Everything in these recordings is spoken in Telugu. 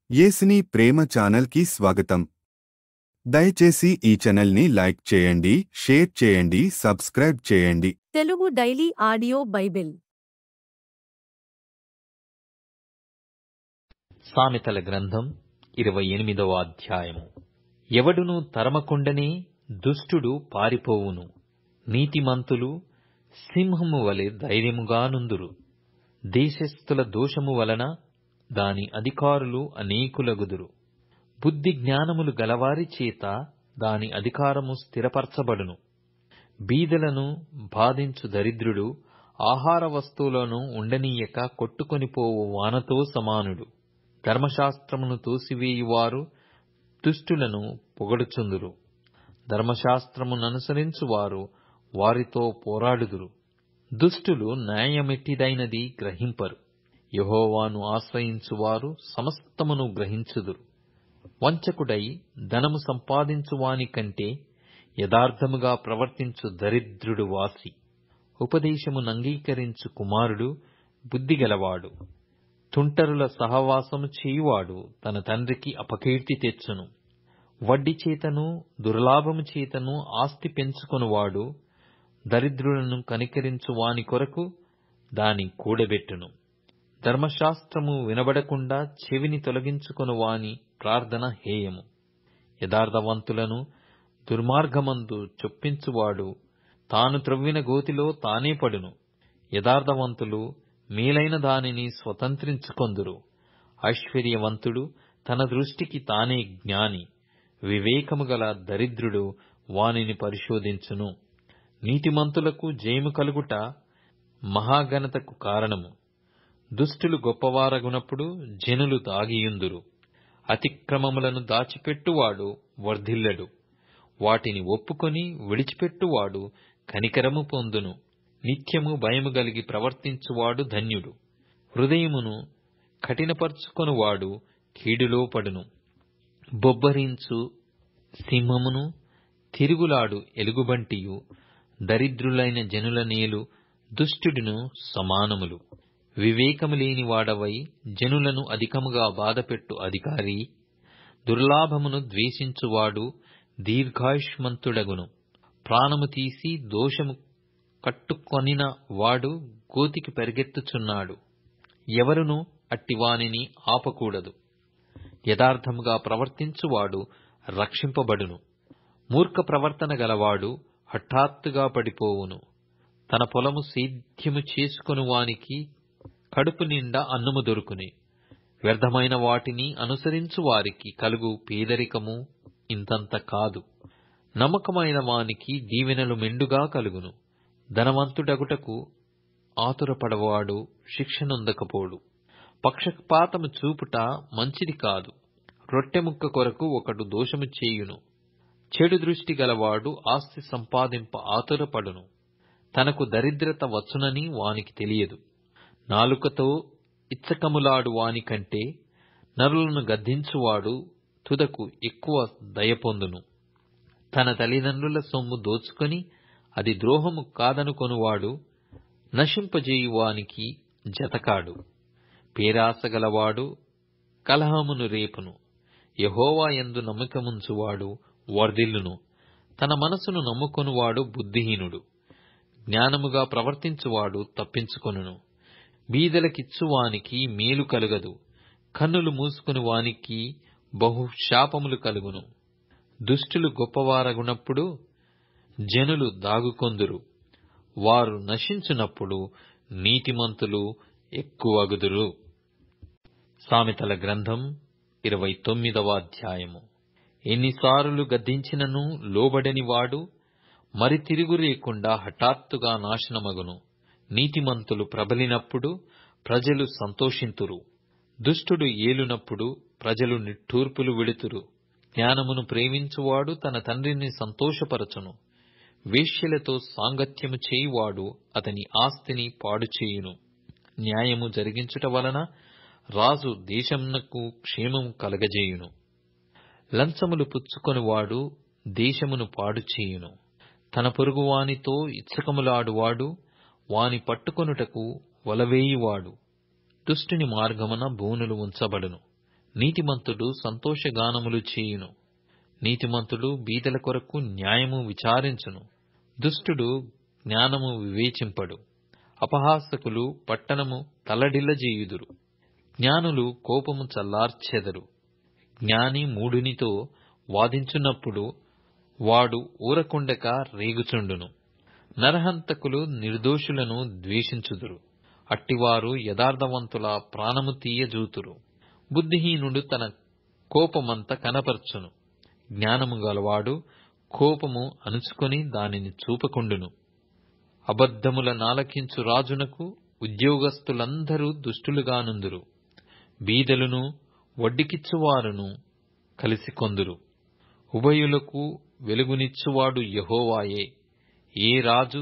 యేసుని ప్రేమ ఛానల్కి స్వాగతం. దయచేసి ఈ ఛానల్ని లైక్ చేయండి, షేర్ చేయండి, సబ్స్క్రైబ్ చేయండి. తెలుగు డైలీ ఆడియో బైబిల్ సామెతల గ్రంథం 28వ అధ్యాయము. ఎవడును తరమకుండనే దుష్టుడు పారిపోవును. నీతిమంతులు సింహము వలె ధైర్యముగా నుందురు. దేశస్థుల దోషము వలన దాని అధికారులు అనేకులగుదురు. బుద్ధి జ్ఞానములు గలవారి చేత దాని అధికారము స్థిరపరచబడును. బీదలను బాధించు దరిద్రుడు ఆహార వస్తువులను ఉండనీయక కొట్టుకొనిపోవు వానతో సమానుడు. ధర్మశాస్త్రమును తోసివేయువారు దుష్టులను పొగడుచుందురు. ధర్మశాస్త్రముననుసరించువారు వారితో పోరాడుదురు. దుష్టులు న్యాయమెట్టిదైనది గ్రహింపరు. యెహోవాను ఆశ్రయించువారు సమస్తమును గ్రహించుదురు. వంచకుడై ధనము సంపాదించువాని కంటే యథార్థముగా ప్రవర్తించు దరిద్రుడు వాసి. ఉపదేశమునంగీకరించు కుమారుడు బుద్ధిగలవాడు. తుంటరుల సహవాసము చేయువాడు తన తండ్రికి అపకీర్తి తెచ్చును. వడ్డీ చేతను దుర్లాభము చేతను ఆస్తి పెంచుకొనువాడు దరిద్రులను కనికరించు వాని కొరకు దాని కూడబెట్టును. ధర్మశాస్త్రము వినబడకుండా చెవిని తొలగించుకొను వాని ప్రార్థన హేయము. యథార్థవంతులను దుర్మార్గమందు చొప్పించువాడు తాను త్రవ్విన గోతిలో తానే పడును. యథార్థవంతులు మేలైన దానిని స్వతంత్రించుకొందురు. ఐశ్వర్యవంతుడు తన దృష్టికి తానే జ్ఞాని. వివేకము గల దరిద్రుడు వానిని పరిశోధించును. నీతిమంతులకు జయము కలుగుట మహాఘనతకు కారణము. దుష్టులు గొప్పవారగునప్పుడు జనులు దాగియుందురు. అతిక్రమములను దాచిపెట్టువాడు వర్ధిల్లడు. వాటిని ఒప్పుకొని విడిచిపెట్టువాడు కనికరము పొందును. నిత్యము భయము గలిగి ప్రవర్తించువాడు ధన్యుడు. హృదయమును కఠినపరుచుకొనువాడు కీడులో పడును. బొబ్బరించు సింహమును తిరుగులాడు ఎలుగుబంటియు దరిద్రులైన జనుల నేలు దుష్టుడును సమానములు. వివేకము లేని వాడవై జనులను అధికముగా బాధపెట్టు అధికారి దుర్లాభమును ద్వేషించువాడు దీర్ఘాయుష్మంతుడగును. ప్రాణము తీసి దోషము కట్టుకొనిన వాడు గోతికి పరిగెత్తుచున్నాడు. ఎవరును అట్టివానిని ఆపకూడదు. యథార్థముగా ప్రవర్తించువాడు రక్షింపబడును. మూర్ఖ ప్రవర్తన గలవాడు హఠాత్తుగా పడిపోవును. తన పొలము సేద్యము చేసుకొను వానికి కడుపు నిండా అన్నము దొరుకుని. వ్యర్థమైన వాటిని అనుసరించు వారికి కలుగు పేదరికము ఇంతంత కాదు. నమ్మకమైన వానికి దీవెనలు మెండుగా కలుగును. ధనవంతుడగుటకు ఆతురపడవాడు శిక్షనొందకపోడు. పక్షపాతము చూపుట మంచిది కాదు. రొట్టె ముక్క కొరకు ఒకడు దోషము చేయును. చెడు దృష్టి గలవాడు ఆస్తి సంపాదింప ఆతురపడును. తనకు దరిద్రత వచ్చునని వానికి తెలియదు. నాలుకతో ఇచ్చకములాడు వాని కంటే నరులను గద్దించువాడు తుదకు ఎక్కువ దయ పొందును. తన తల్లిదండ్రుల సొమ్ము దోచుకొని అది ద్రోహము కాదనుకొనువాడు నశింపజేయువానికి జతకాడు. పేరాసగలవాడు కలహమును రేపును. యెహోవా యందు నమ్మకముంచువాడు వర్ధిల్లును. తన మనసును నమ్ముకొనువాడు బుద్ధిహీనుడు. జ్ఞానముగా ప్రవర్తించువాడు తప్పించుకొనును. బీదలకిచ్చువానికి మేలు కలుగదు. కన్నులు మూసుకుని వానికి బహు శాపములు కలుగును. దుష్టులు గొప్పవారగునప్పుడు జనులు దాగుకొందురు. వారు నశించునప్పుడు నీతిమంతులు ఎక్కువగుదురు. సామెతల గ్రంథం 29వ అధ్యాయము. ఎన్నిసార్లు గద్దించినను లోబడని వాడు మరి తిరుగు లేకుండా హఠాత్తుగా నాశనమగును. నీతిమంతులు ప్రబలినప్పుడు ప్రజలు సంతోషింతురు. దుష్టుడు ఏలునప్పుడు ప్రజలు నిట్టూర్పులు విడుతురు. జ్ఞానమును ప్రేమించువాడు తన తండ్రిని సంతోషపరచును. వేశ్యలతో సాంగత్యము చేయువాడు అతని ఆస్తిని పాడుచేయును. న్యాయము జరిగించుట వలన రాజు దేశమునకు క్షేమము కలగజేయును. లంచములు పుచ్చుకొనివాడు దేశమును పాడుచేయును. తన పొరుగువానితో ఇచ్చకములాడువాడు వాని పట్టుకొనుటకు వలవేయువాడు. దుష్టుని మార్గమున బోనులు ఉంచబడును. నీతిమంతుడు సంతోషగానములు చేయును. నీతిమంతుడు బీదల కొరకు న్యాయము విచారించును. దుష్టుడు జ్ఞానము వివేచింపడు. అపహాసకులు పట్టణము తల్లడిల్లజేయుదురు. జ్ఞానులు కోపము చల్లార్చెదరు. జ్ఞాని మూఢునితో వాదించున్నప్పుడు వాడు ఊరకుండక రేగుచుండును. నరహంతకులు నిర్దోషులను ద్వేషించుదురు. అట్టివారు యథార్థవంతుల ప్రాణము తీయజూతురు. బుద్ధిహీనుడు తన కోపమంత కనపరచును. జ్ఞానము గలవాడు కోపము అణుచుకొని దానిని చూపకుండును. అబద్ధముల నాలకించు రాజునకు ఉద్యోగస్తులందరూ దుష్టులుగానుందురు. బీదలును వడ్డీకిచ్చువారును కలిసి కొందురు. ఉభయులకు వెలుగునిచ్చువాడు యెహోవాయే. ఏ రాజు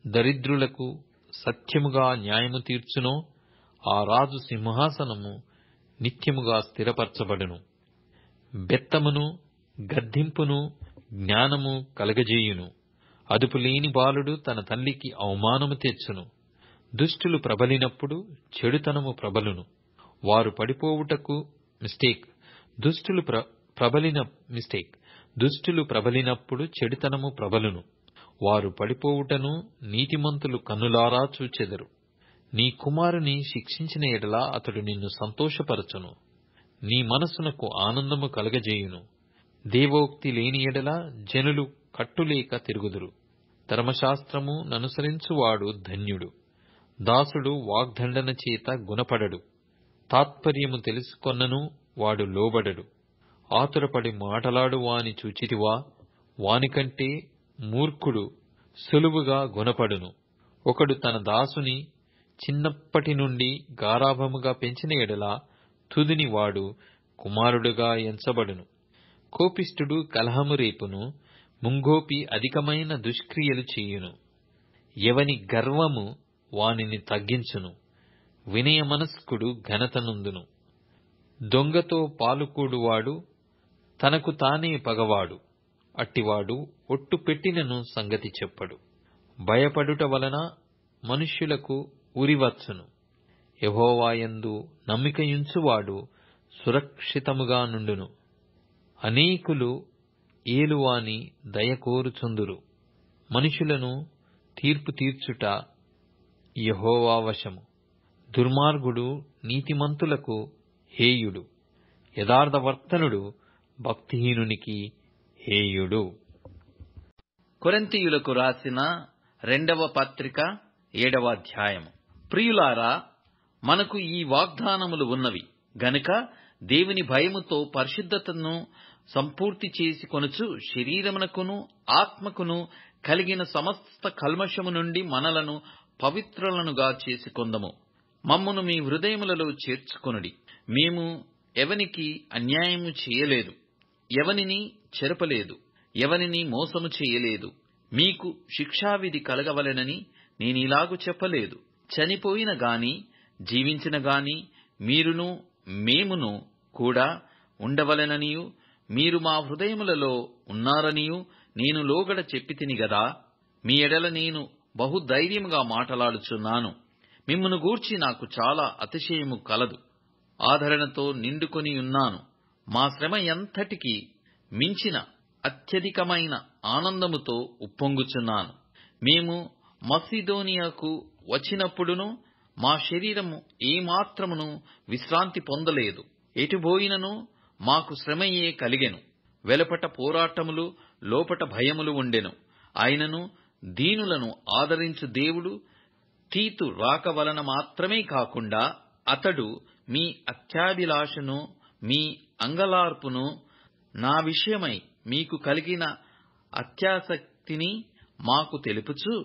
దరిద్రులకు సత్యముగా న్యాయము తీర్చునో ఆ రాజు సింహాసనము నిత్యముగా స్థిరపరచబడును. బెత్తమును గద్దింపును జ్ఞానము కలగజేయును. అదుపులేని బాలుడు తన తల్లికి అవమానము తెచ్చును. దుష్టులు ప్రబలినప్పుడు చెడుతనము ప్రబలును. వారు పడిపోవుటకు దుష్టులు ప్రబలినప్పుడు చెడుతనము ప్రబలును. వారు పడిపోవుటను నీతిమంతులు కన్నులారా చూచెదరు. నీ కుమారుని శిక్షించిన ఎడల అతడు నిన్ను సంతోషపరచును. నీ మనస్సునకు ఆనందము కలగజేయును. దేవోక్తి లేని ఎడల జనులు కట్టులేక తిరుగుదురు. ధర్మశాస్త్రము ననుసరించువాడు ధన్యుడు. దాసుడు వాగ్దండన చేత గుణపడడు. తాత్పర్యము తెలుసుకొన్నను వాడు లోబడడు. ఆతురపడి మాటలాడు వాని చూచితివా? వానికంటే మూర్ఖుడు సులువుగా గుణపడును. ఒకడు తన దాసుని చిన్నప్పటి నుండి గారాభముగా పెంచిన ఎడల తుదిని వాడు కుమారుడుగా ఎంచబడును. కోపిష్ఠుడు కలహము రేపును. ముంగోపి అధికమైన దుష్క్రియలు చేయును. ఎవని గర్వము వానిని తగ్గించును. వినయ మనస్కుడు ఘనతనుందును. దొంగతో పాలుకూడువాడు తనకు తానే పగవాడు. అట్టివాడు ఒట్టు పెట్టినను సంగతి చెప్పడు. భయపడుట వలన మనుష్యులకు ఉరివచ్చును. యెహోవాయందు నమ్మికయుంచువాడు సురక్షితముగా నుండును. అనేకులు ఏలువాని దయ కోరుచుందురు. మనుషులను తీర్పు తీర్చుట యెహోవా వశము. దుర్మార్గుడు నీతిమంతులకు హేయుడు. యథార్థవర్తనుడు భక్తిహీనునికి హేయుడు. కొరింథీయులకు రాసిన 2వ పత్రిక 7వ అధ్యాయము. ప్రియులారా, మనకు ఈ వాగ్దానములు ఉన్నవి గనుక దేవుని భయముతో పరిశుద్ధతను సంపూర్తి చేసి కొనుచు శరీరమునకును ఆత్మకును కలిగిన సమస్త కల్మషము నుండి మనలను పవిత్రులనుగా చేసుకొందము. మమ్మును మీ హృదయములలో చేర్చుకొనుడి. మేము ఎవనికి అన్యాయము చేయలేదు, ఎవనిని చెరపలేదు, ఎవనిని మోసము చేయలేదు. మీకు శిక్షావిధి కలగవలెనని నేనిలాగు చెప్పలేదు. చనిపోయిన గాని జీవించిన గాని మీరును మేమును కూడా ఉండవలెననియు మీరు మా హృదయములలో ఉన్నారనియు నేను లోగడ చెప్పితిని గదా. మీ ఎడల నేను బహు ధైర్యముగా మాటలాడుచున్నాను. మిమ్మును గూర్చి నాకు చాలా అతిశయము కలదు. ఆదరణతో నిండుకొని ఉన్నాను. మా శ్రమ ఎంతటికి మించిన అత్యధికమైన ఆనందముతో ఉప్పొంగుచున్నాను. మేము మసిదోనియాకు వచ్చినప్పుడును మా శరీరము ఏమాత్రమును విశ్రాంతి పొందలేదు. ఎటుబోయినను మాకు శ్రమయే కలిగెను. వెలుపట పోరాటములు, లోపట భయములు ఉండెను. అయినను దీనులను ఆదరించు దేవుడు తీతు రాక వలన మాత్రమే కాకుండా అతడు మీ అత్యాభిలాషను, మీ అంగలార్పును, నా విషయమై మీకు కలిగిన అత్యాసక్తిని మాకు తెలుపుచు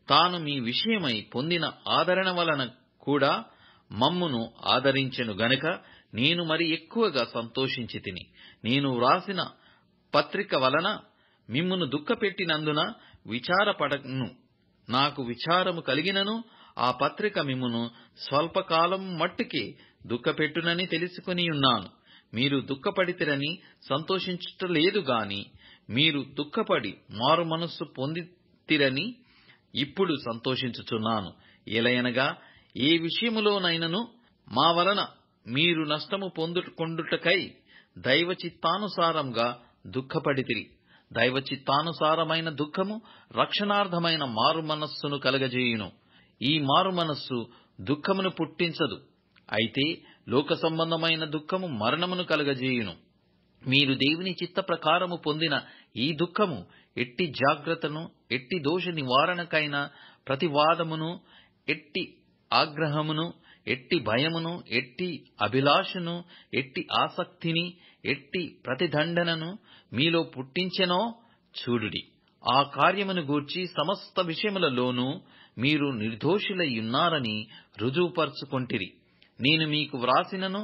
తాను మీ విషయమై పొందిన ఆదరణ వలన కూడా మమ్మును ఆదరించెను గనుక నేను మరి ఎక్కువగా సంతోషించితిని. నేను వ్రాసిన పత్రిక వలన మిమ్మును దుఃఖపెట్టినందున విచారపడను. నాకు విచారము కలిగినను ఆ పత్రిక మిమ్మును స్వల్పకాలం మట్టుకే దుఃఖపెట్టునని తెలుసుకొని ఉన్నాను. మీరు దుఃఖపడితిరని సంతోషించుటలేదు గాని మీరు దుఃఖపడి మారు మనస్సు పొందితిరని ఇప్పుడు సంతోషించుచున్నాను. ఎలయనగా ఏ విషయములోనైనను మా వలన మీరు నష్టము పొందుకొండుటకై దైవ చిత్తానుసారంగా దుఃఖపడితిరి. దైవ చిత్తానుసారమైన దుఃఖము రక్షణార్థమైన మారు మనస్సును కలగజేయును. ఈ మారు మనస్సు దుఃఖమును పుట్టించదు, అయితే లోక సంబంధమైన దుఃఖము మరణమును కలగజేయును. మీరు దేవుని చిత్త ప్రకారము పొందిన ఈ దుఃఖము ఎట్టి జాగ్రత్తను, ఎట్టి దోష నివారణకైన ప్రతివాదమును, ఎట్టి ఆగ్రహమును, ఎట్టి భయమును, ఎట్టి అభిలాషను, ఎట్టి ఆసక్తిని, ఎట్టి ప్రతిదండనను మీలో పుట్టించెనో చూడుడి. ఆ కార్యమును గూర్చి సమస్త విషయములలోనూ మీరు నిర్దోషులయ్యున్నారని రుజువుపరచుకొంటిరి. నేను మీకు వ్రాసినను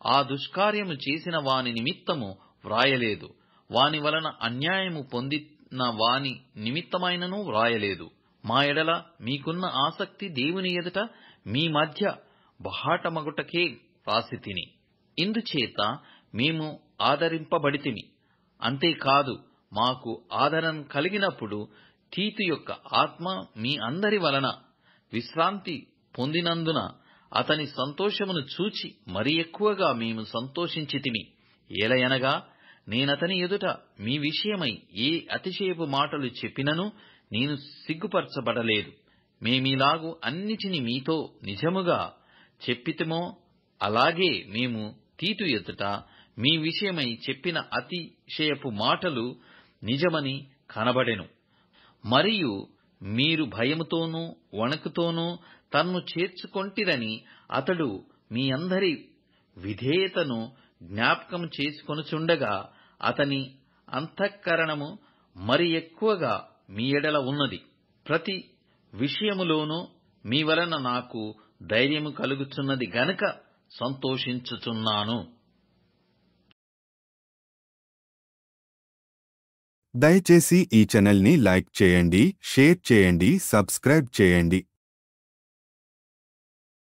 ఆ దుష్కార్యము చేసిన వాని నిమిత్తము వ్రాయలేదు, వాని వలన అన్యాయము పొందిన వాని నిమిత్తమైనను వ్రాయలేదు. మా ఎడల మీకున్న ఆసక్తి దేవుని ఎదుట మీ మధ్య బహాటమగుటకే వ్రాసి తిని. ఇందుచేత మేము ఆదరింపబడితిమి. అంతేకాదు, మాకు ఆదరణ కలిగినప్పుడు తీతు యొక్క ఆత్మ మీ అందరి వలన విశ్రాంతి పొందినందున అతని సంతోషమును చూచి మరి ఎక్కువగా మేము సంతోషించితిమి. ఏలయనగా నేనతని ఎదుట మీ విషయమై ఏ అతిశయపు మాటలు చెప్పినను నేను సిగ్గుపరచబడలేదు. మేమీలాగు అన్నిటిని మీతో నిజముగా చెప్పితిమో అలాగే మేము తీతు ఎదుట మీ విషయమై చెప్పిన అతిశయపు మాటలు నిజమని కనబడెను. మరియు మీరు భయముతోనూ వణకుతోనూ తన్ను చేర్చుకొంటిరని అతడు మీ అందరి విధేయతను జ్ఞాపకం చేసుకొనుచుండగా అతని అంతఃకరణము మరి ఎక్కువగా మీ ఎడల ఉన్నది. ప్రతి విషయములోనూ మీ వలన నాకు ధైర్యము కలుగుచున్నది గనుక సంతోషించుచున్నాను. దయచేసి ఈ ఛానల్ని లైక్ చేయండి, షేర్ చేయండి, సబ్స్క్రైబ్ చేయండి.